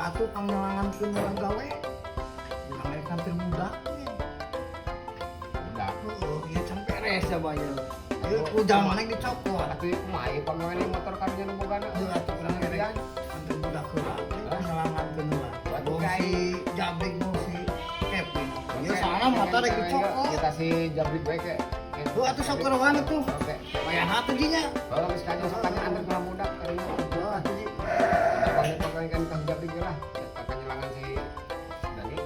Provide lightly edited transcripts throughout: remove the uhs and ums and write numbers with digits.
atuh pangelangan ke orang gawe. Urang rek hampir budak. Udah. Oh, iya can beres ya banyak. Ayo ujang mana dicopot. Tapi kumaha pagawean di motor karunya nu bogana. Aduh atuh urang rek hampir budak heula. Pangelangan ke heula. Waduh, Si Jabrik nu si Kevin. Ya soalnya motor rek dicopot. Kita si jabrik bae ke. Tuh atuh sok kerohan atuh. Oke. Mayan atuh dinya. Oh, geus kanya sok kanya antar ka budak karunya. Oh atuh di. Banyak pagawean ka jabrik lah. Kakaknya langan si Dani.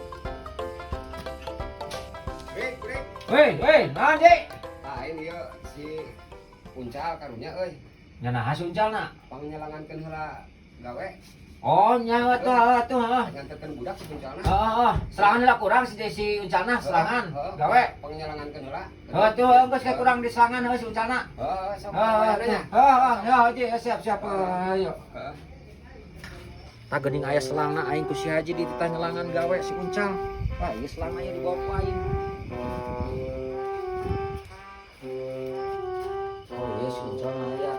Break. Weh, naon Dik? Lain ieu si Uncal karunya euy. Nya naha suncalna? Pangnyalangankeun heula gawe. Oh, nya atuh heeh. Nganterkeun budak si Uncalna. Heeh, serangan heula kurang si Uncalna serangan. Gawe. Pangnyalangankeun heula. Heuh tuh geus ka kurang di serangan heuh si Uncalna. Heeh, sok Heeh, nanya. ya siap. Ayo. Heeh. Tak geuning aya selangna aing ku si Haji di tanyalangan gawe si Uncal. Wah, ieu selangna aya di bawah ku aing. Oh, iya si Uncal aya.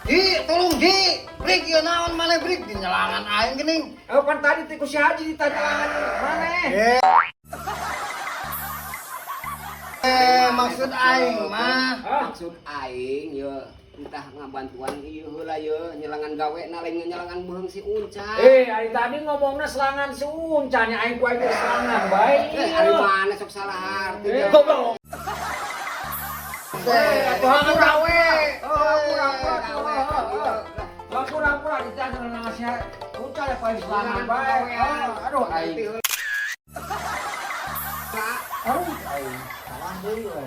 Di, tolong di, break ya naon mana break di nyelangan aing geuning. Oh, pan tadi teh ku si Haji di tanyalangan maneh. Maksud aing mah. Maksud aing ye entah ngabantuan ieu heula ye nyelangan gawe na lain nyelangan beung si Uncal. Ari tadi ngomongna serangan si Uncal nya aing ku aing serangan bae. Ari mana sok salah arti. Goblok. Atuh aku gawe. Pura-pura ditanya nang si Uncal ya paling serangan bae. Aduh aing. Aduh aing. Salah deui we.